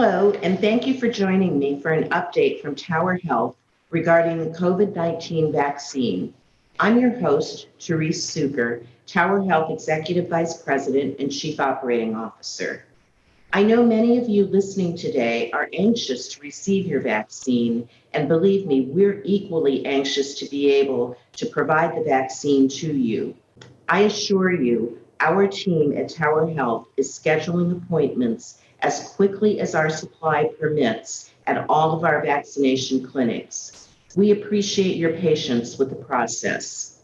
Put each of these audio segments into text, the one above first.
Hello, and thank you for joining me for an update from Tower Health regarding the COVID-19 vaccine. I'm your host, Therese Suker, Tower Health Executive Vice President and Chief Operating Officer. I know many of you listening today are anxious to receive your vaccine, and believe me, we're equally anxious to be able to provide the vaccine to you. I assure you, our team at Tower Health is scheduling appointments as quickly as our supply permits at all of our vaccination clinics. We appreciate your patience with the process.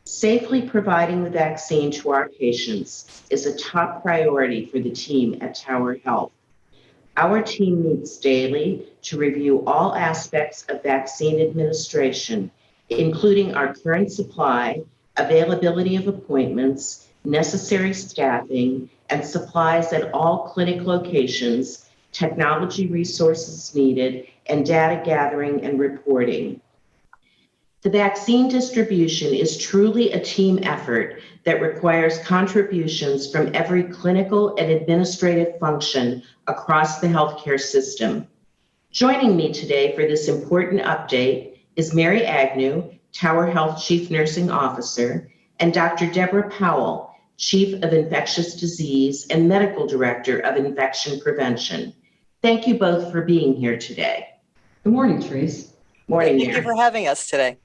Safely providing the vaccine to our patients is a top priority for the team at Tower Health. Our team meets daily to review all aspects of vaccine administration, including our current supply, availability of appointments, necessary staffing, and supplies at all clinic locations, technology resources needed, and data gathering and reporting. The vaccine distribution is truly a team effort that requires contributions from every clinical and administrative function across the healthcare system. Joining me today for this important update is Mary Agnew, Tower Health Chief Nursing Officer, and Dr. Deborah Powell, Chief of Infectious Disease and Medical Director of Infection Prevention. Thank you both for being here today. Good morning, Therese. Morning, Thank you for having us today.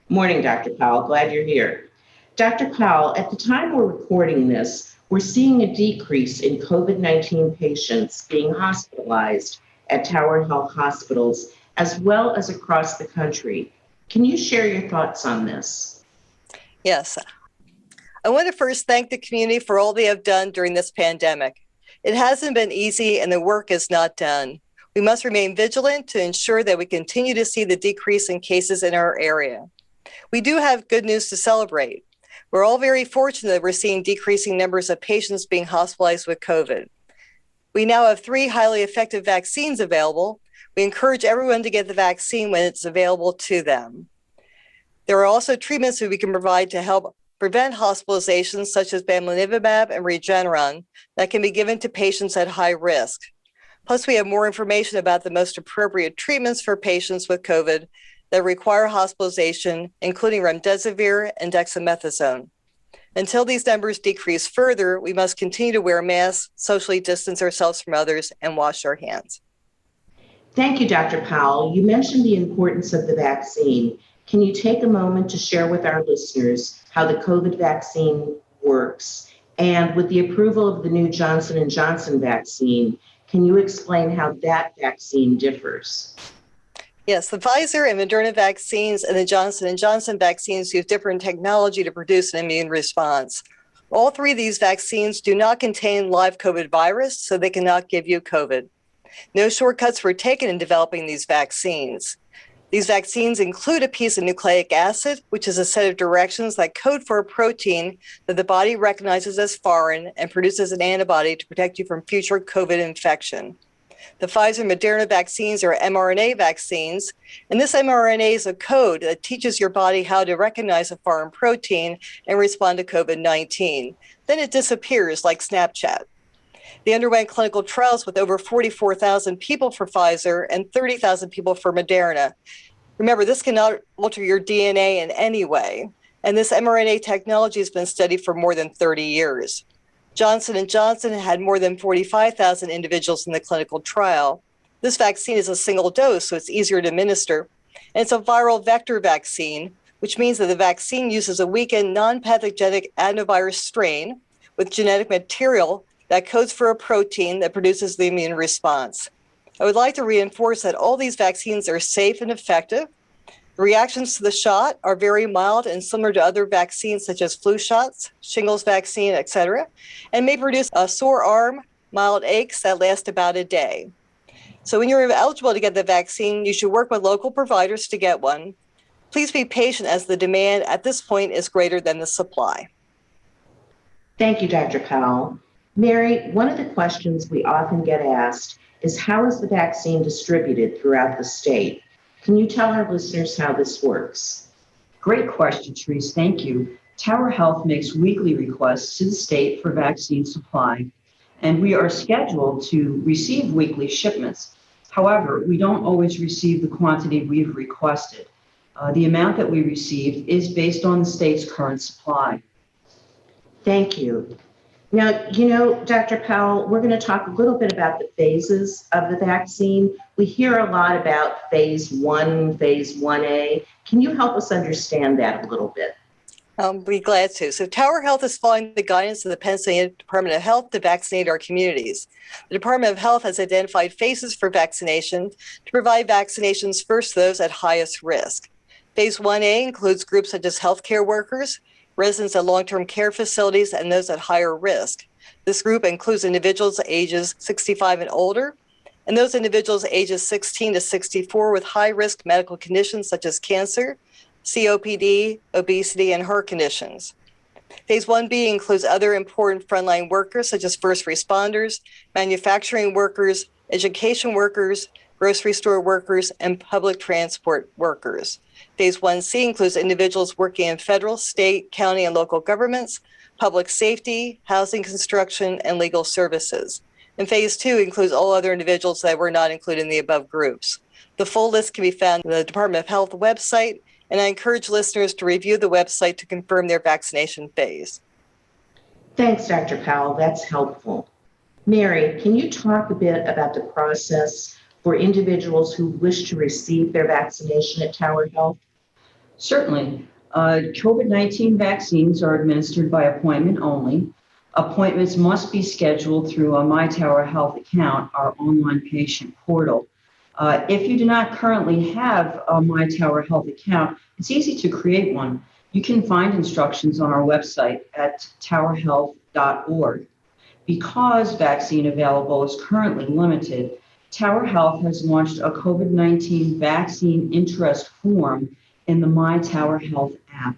Morning, Dr. Powell. Glad you're here. Dr. Powell, at the time we're recording this, we're seeing a decrease in COVID-19 patients being hospitalized at Tower Health hospitals, as well as across the country. Can you share your thoughts on this? Yes. I want to first thank the community for all they have done during this pandemic. It hasn't been easy and the work is not done. We must remain vigilant to ensure that we continue to see the decrease in cases in our area. We do have good news to celebrate. We're all very fortunate that we're seeing decreasing numbers of patients being hospitalized with COVID. We now have 3 highly effective vaccines available. We encourage everyone to get the vaccine when it's available to them. There are also treatments that we can provide to help prevent hospitalizations, such as bamlanivimab and Regeneron, that can be given to patients at high risk. Plus, we have more information about the most appropriate treatments for patients with COVID that require hospitalization, including remdesivir and dexamethasone. Until these numbers decrease further, we must continue to wear masks, socially distance ourselves from others, and wash our hands. Thank you, Dr. Powell. You mentioned the importance of the vaccine. Can you take a moment to share with our listeners how the COVID vaccine works? And with the approval of the new Johnson & Johnson vaccine, can you explain how that vaccine differs? Yes, the Pfizer and Moderna vaccines and the Johnson & Johnson vaccines use different technology to produce an immune response. All 3 of these vaccines do not contain live COVID virus, so they cannot give you COVID. No shortcuts were taken in developing these vaccines. These vaccines include a piece of nucleic acid, which is a set of directions that code for a protein that the body recognizes as foreign and produces an antibody to protect you from future COVID infection. The Pfizer and Moderna vaccines are mRNA vaccines, and this mRNA is a code that teaches your body how to recognize a foreign protein and respond to COVID-19. Then it disappears like Snapchat. They underwent clinical trials with over 44,000 people for Pfizer and 30,000 people for Moderna. Remember, this cannot alter your DNA in any way, and this mRNA technology has been studied for more than 30 years. Johnson & Johnson had more than 45,000 individuals in the clinical trial. This vaccine is a single dose, so it's easier to administer, and it's a viral vector vaccine, which means that the vaccine uses a weakened non-pathogenic adenovirus strain with genetic material that codes for a protein that produces the immune response. I would like to reinforce that all these vaccines are safe and effective. The reactions to the shot are very mild and similar to other vaccines such as flu shots, shingles vaccine, etc., and may produce a sore arm, mild aches that last about a day. So when you're eligible to get the vaccine, you should work with local providers to get one. Please be patient as the demand at this point is greater than the supply. Thank you, Dr. Powell. Mary, one of the questions we often get asked is how is the vaccine distributed throughout the state? Can you tell our listeners how this works? Great question, Therese. Thank you. Tower Health makes weekly requests to the state for vaccine supply, and we are scheduled to receive weekly shipments. However, we don't always receive the quantity we've requested. The amount that we receive is based on the state's current supply. Thank you. Now, Dr. Powell, we're going to talk a little bit about the phases of the vaccine. We hear a lot about phase 1, phase 1A. Can you help us understand that a little bit? I'll be glad to. So Tower Health is following the guidance of the Pennsylvania Department of Health to vaccinate our communities. The Department of Health has identified phases for vaccination to provide vaccinations first to those at highest risk. Phase 1A includes groups such as healthcare workers, residents at long-term care facilities, and those at higher risk. This group includes individuals ages 65 and older, and those individuals ages 16 to 64 with high-risk medical conditions such as cancer, COPD, obesity, and heart conditions. Phase 1B includes other important frontline workers such as first responders, manufacturing workers, education workers, grocery store workers, and public transport workers. Phase 1C includes individuals working in federal, state, county, and local governments, public safety, housing construction, and legal services. And Phase 2 includes all other individuals that were not included in the above groups. The full list can be found on the Department of Health website, and I encourage listeners to review the website to confirm their vaccination phase. Thanks, Dr. Powell. That's helpful. Mary, can you talk a bit about the process for individuals who wish to receive their vaccination at Tower Health? Certainly. COVID-19 vaccines are administered by appointment only. Appointments must be scheduled through a My Tower Health account, our online patient portal. If you do not currently have a My Tower Health account, it's easy to create one. You can find instructions on our website at towerhealth.org. Because vaccine available is currently limited, Tower Health has launched a COVID-19 vaccine interest form in the My Tower Health app.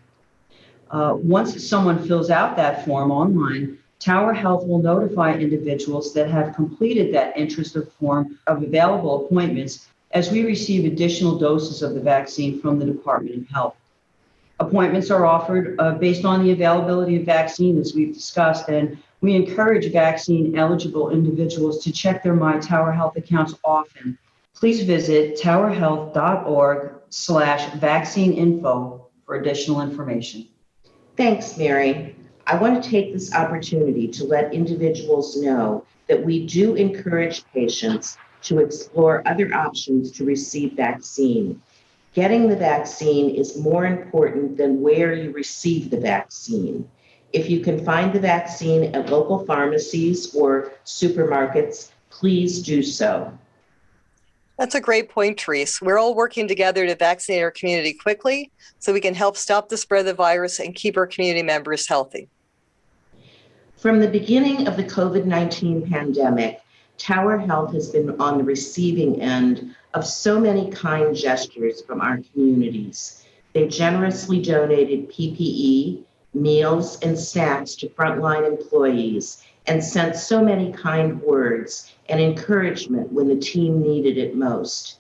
Once someone fills out that form online, Tower Health will notify individuals that have completed that interest form of available appointments as we receive additional doses of the vaccine from the Department of Health. Appointments are offered based on the availability of vaccine, as we've discussed, and we encourage vaccine-eligible individuals to check their My Tower Health accounts often. Please visit towerhealth.org/vaccineinfo for additional information. Thanks, Mary. I want to take this opportunity to let individuals know that we do encourage patients to explore other options to receive vaccine. Getting the vaccine is more important than where you receive the vaccine. If you can find the vaccine at local pharmacies or supermarkets, please do so. That's a great point, Therese. We're all working together to vaccinate our community quickly so we can help stop the spread of the virus and keep our community members healthy. From the beginning of the COVID-19 pandemic, Tower Health has been on the receiving end of so many kind gestures from our communities. They generously donated PPE, meals, and snacks to frontline employees and sent so many kind words and encouragement when the team needed it most.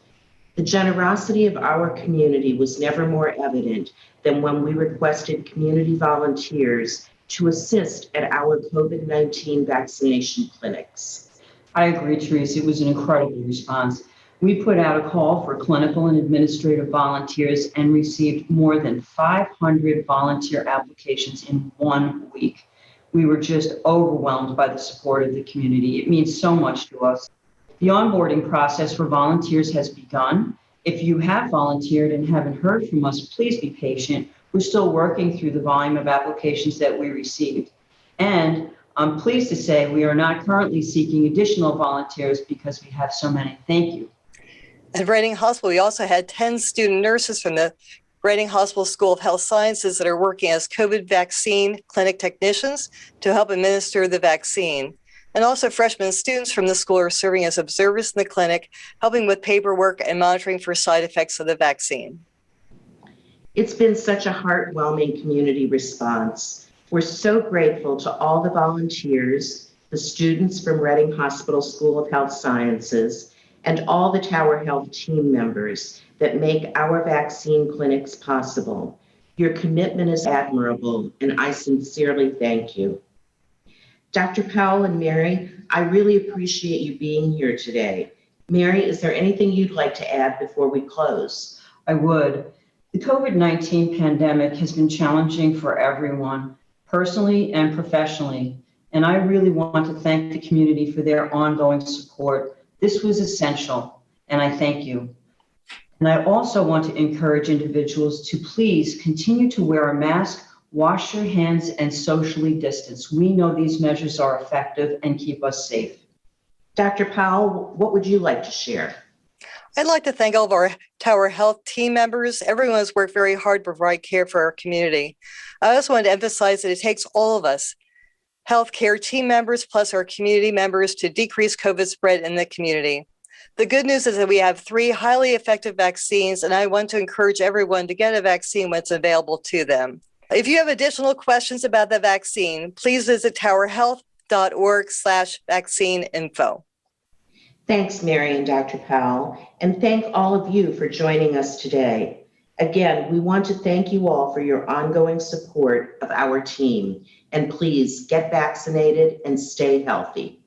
The generosity of our community was never more evident than when we requested community volunteers to assist at our COVID-19 vaccination clinics. I agree, Therese. It was an incredible response. We put out a call for clinical and administrative volunteers and received more than 500 volunteer applications in 1 week. We were just overwhelmed by the support of the community. It means so much to us. The onboarding process for volunteers has begun. If you have volunteered and haven't heard from us, please be patient. We're still working through the volume of applications that we received. And I'm pleased to say we are not currently seeking additional volunteers because we have so many. Thank you. At Reading Hospital, we also had 10 student nurses from the Reading Hospital School of Health Sciences that are working as COVID vaccine clinic technicians to help administer the vaccine. And also freshmen students from the school are serving as observers in the clinic, helping with paperwork and monitoring for side effects of the vaccine. It's been such a heartwarming community response. We're so grateful to all the volunteers, the students from Reading Hospital School of Health Sciences, and all the Tower Health team members that make our vaccine clinics possible. Your commitment is admirable, and I sincerely thank you. Dr. Powell and Mary, I really appreciate you being here today. Mary, is there anything you'd like to add before we close? I would. The COVID-19 pandemic has been challenging for everyone, personally and professionally, and I really want to thank the community for their ongoing support. This was essential, and I thank you. And I also want to encourage individuals to please continue to wear a mask, wash your hands, and socially distance. We know these measures are effective and keep us safe. Dr. Powell, what would you like to share? I'd like to thank all of our Tower Health team members. Everyone has worked very hard to provide care for our community. I also want to emphasize that it takes all of us, healthcare team members plus our community members, to decrease COVID spread in the community. The good news is that we have 3 highly effective vaccines, and I want to encourage everyone to get a vaccine when it's available to them. If you have additional questions about the vaccine, please visit towerhealth.org/vaccine-info. Thanks, Mary and Dr. Powell, and thank all of you for joining us today. Again, we want to thank you all for your ongoing support of our team, and please get vaccinated and stay healthy.